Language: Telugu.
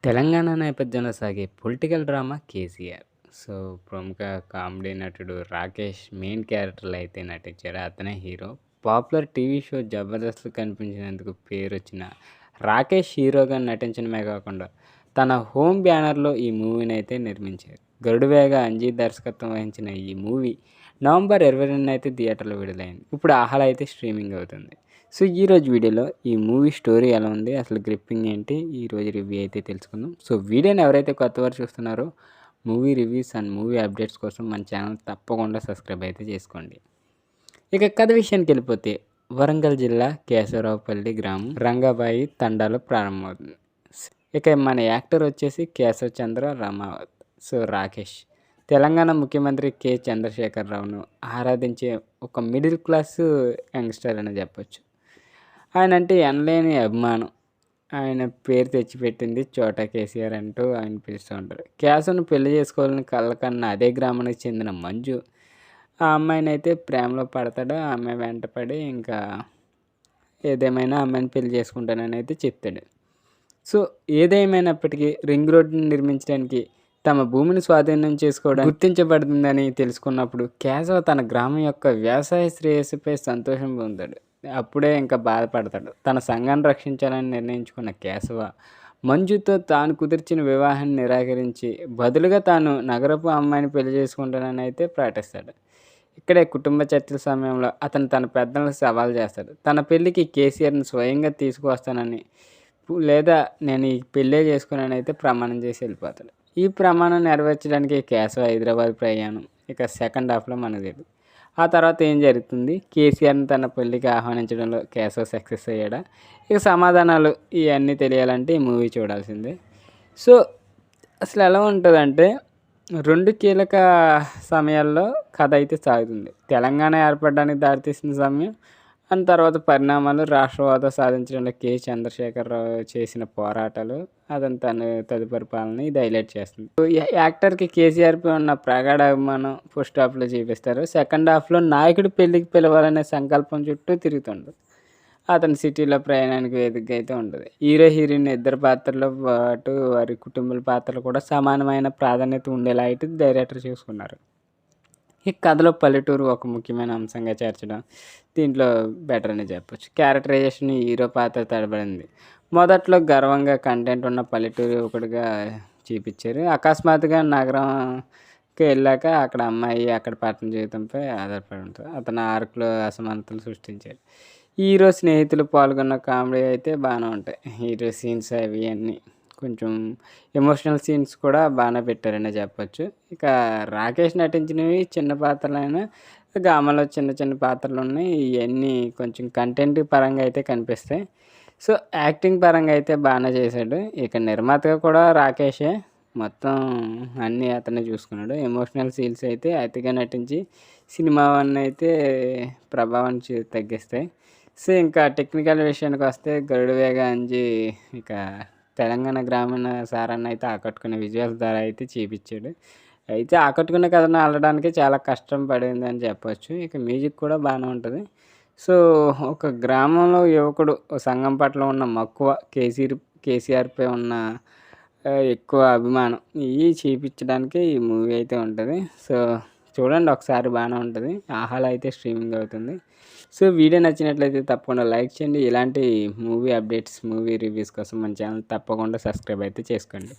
తెలంగాణ నేపథ్యంలో సాగే పొలిటికల్ డ్రామా 'కేసీఆర్'. సో, ప్రముఖ కామెడీ నటుడు 'రాకేష్' మెయిన్ క్యారెక్టర్‌లో అయితే నటించారు. అతనే హీరో. పాపులర్ టీవీ షో 'జబర్దస్త్'లో కనిపించినందుకు పేరొచ్చిన 'రాకేష్' హీరోగా నటించడమే కాకుండా తన హోమ్ బ్యానర్‌లో ఈ మూవీని అయితే నిర్మించారు. గరుడవేగ అంజీ దర్శకత్వం వహించిన ఈ మూవీ నవంబర్ 22న అయితే థియేటర్‌లో విడుదలైంది. ఇప్పుడు ఆహాలో అయితే స్ట్రీమింగ్ అవుతుంది. సో, ఈరోజు వీడియోలో ఈ మూవీ స్టోరీ ఎలా ఉంది, అసలు గ్రిప్పింగ్ ఏంటి, ఈరోజు రివ్యూ అయితే తెలుసుకుందాం. సో, వీడియోని ఎవరైతే కొత్తవారు చూస్తున్నారో movie reviews and movie updates కోసం మన ఛానల్ తప్పకుండా సబ్స్క్రైబ్ అయితే చేసుకోండి. ఇక కథ విషయానికి వెళ్ళిపోతే వరంగల్ జిల్లా కేశవరావుపల్లి గ్రామం రంగాబాయి తండాలో ప్రారంభమవుతుంది. ఇక మన యాక్టర్ వచ్చేసి కేశవ్ చంద్ర రమావత్. సో, రాకేష్ తెలంగాణ ముఖ్యమంత్రి కె చంద్రశేఖరరావును ఆరాధించే ఒక మిడిల్ క్లాస్ యంగ్స్టర్ అని చెప్పొచ్చు. ఆయన అంటే ఎనలేని అభిమానం. ఆయన పేరు తెచ్చిపెట్టింది చోటా కేసీఆర్ అంటూ ఆయన పిలుస్తూ ఉంటారు. కేశవ్‌ను పెళ్లి చేసుకోవాలని కలకన్న అదే గ్రామానికి చెందిన మంజు ఆ అమ్మాయినైతే ప్రేమలో పడతాడు. ఆ అమ్మాయి వెంటపడి ఇంకా ఏదేమైనా అమ్మాయిని పెళ్లి చేసుకుంటానని అయితే చెప్తాడు. సో, ఏదేమైనప్పటికీ రింగ్ రోడ్డుని నిర్మించడానికి తమ భూమిని స్వాధీనం చేసుకోవడం గుర్తించబడుతుందని తెలుసుకున్నప్పుడు కేశవ్ తన గ్రామం యొక్క వ్యవసాయ శ్రేయస్సుపై సంతోషం పొందాడు. అప్పుడే ఇంకా బాధపడతాడు. తన సంఘాన్ని రక్షించాలని నిర్ణయించుకున్న కేశవ మంజుతో తాను కుదిర్చిన వివాహాన్ని నిరాకరించి బదులుగా తాను నగరపు అమ్మాయిని పెళ్లి చేసుకుంటానని అయితే ప్రకటిస్తాడు. ఇక్కడే కుటుంబ చర్చల సమయంలో అతను తన పెద్దలకు సవాల్ చేస్తాడు. తన పెళ్లికి కేసీఆర్ని స్వయంగా తీసుకువస్తానని లేదా నేను ఈ పెళ్ళే చేసుకున్నానని అయితే ప్రమాణం చేసి వెళ్ళిపోతాడు. ఈ ప్రమాణం నెరవేర్చడానికి కేశవ హైదరాబాద్ ప్రయాణం ఇక సెకండ్ హాఫ్లో మనకు తెలియదు. ఆ తర్వాత ఏం జరుగుతుంది, కేసీఆర్ని తన పెళ్ళికి ఆహ్వానించడంలో కేశవ్ సక్సెస్ అయ్యాడా, ఇక సమాధానాలు ఇవన్నీ తెలియాలంటే ఈ మూవీ చూడాల్సిందే. సో, అసలు ఎలా ఉంటుందంటే 2 కీలక సమయాల్లో కథ అయితే సాగుతుంది. తెలంగాణ ఏర్పడడానికి దారితీసిన సమయం అండ్ తర్వాత పరిణామాలు, రాష్ట్ర హోదా సాధించడంలో కె చంద్రశేఖరరావు చేసిన పోరాటాలు, అతను తన తదుపరి పాలన ఇది హైలైట్ చేస్తుంది. యాక్టర్కి కేసీఆర్పై ఉన్న ప్రగాఢ అభిమానం ఫస్ట్ హాఫ్లో చూపిస్తారు. సెకండ్ హాఫ్లో నాయకుడి పెళ్లికి పిలవాలనే సంకల్పం చుట్టూ తిరుగుతుండదు. అతని సిటీలో ప్రయాణానికి వేదికగా అయితే ఉంటుంది. హీరో హీరోయిన్ ఇద్దరు పాత్రలతో పాటు వారి కుటుంబాల పాత్రలు కూడా సమానమైన ప్రాధాన్యత ఉండేలా అయితే డైరెక్టర్ చూసుకున్నారు. ఈ కథలో పల్లెటూరు ఒక ముఖ్యమైన అంశంగా చేర్చడం దీంట్లో బెటర్ అని చెప్పొచ్చు. క్యారెక్టరైజేషన్ హీరో పాత్ర తడబడింది. మొదట్లో గర్వంగా కంటెంట్ ఉన్న పల్లెటూరు ఒకటిగా చూపించారు. అకస్మాత్తుగా నగరంకి వెళ్ళాక అక్కడ అమ్మాయి అక్కడ పట్టణ జీవితంపై ఆధారపడి ఉంటుంది. అతను ఆర్క్లో అసమానతలు సృష్టించారు. హీరో స్నేహితులు పాల్గొన్న కామెడీ అయితే బాగానే ఉంటాయి. హీరో సీన్స్ అవి అన్నీ కొంచెం ఎమోషనల్ సీన్స్ కూడా బాగానే పెట్టారనే చెప్పొచ్చు. ఇక రాకేష్ నటించినవి చిన్న పాత్రలైనా గామలో చిన్న చిన్న పాత్రలు ఉన్నాయి. ఇవన్నీ కొంచెం కంటెంట్ పరంగా అయితే కనిపిస్తాయి. సో, యాక్టింగ్ పరంగా అయితే బాగానే చేశాడు. ఇక నిర్మాతగా కూడా రాకేషే మొత్తం అన్నీ అతనే చూసుకున్నాడు. ఎమోషనల్ సీన్స్ అయితే అతిగా నటించి సినిమాని అయితే ప్రభావాన్ని తగ్గిస్తాయి. సో, ఇంకా టెక్నికల్ విషయానికి వస్తే గరుడవేగ అంజి ఇక తెలంగాణ గ్రామీణ సారాన్ని అయితే ఆకట్టుకునే విజువల్స్ ద్వారా అయితే చూపించాడు. అయితే ఆకట్టుకునే కథను అల్లడానికి చాలా కష్టం పడిందని చెప్పొచ్చు. ఇక మ్యూజిక్ కూడా బాగానే ఉంటుంది. సో, ఒక గ్రామంలో యువకుడు సంఘం పట్ల ఉన్న మక్కువ, కేసీఆర్పై ఉన్న ఎక్కువ అభిమానం ఇవి చూపించడానికి ఈ మూవీ అయితే ఉంటుంది. సో, చూడండి ఒకసారి బాగానే ఉంటుంది. ఆహాలో అయితే స్ట్రీమింగ్ అవుతుంది. సో, వీడియో నచ్చినట్లయితే తప్పకుండా లైక్ చేయండి. ఇలాంటి మూవీ అప్డేట్స్, మూవీ రివ్యూస్ కోసం మన ఛానల్ తప్పకుండా సబ్స్క్రైబ్ అయితే చేసుకోండి.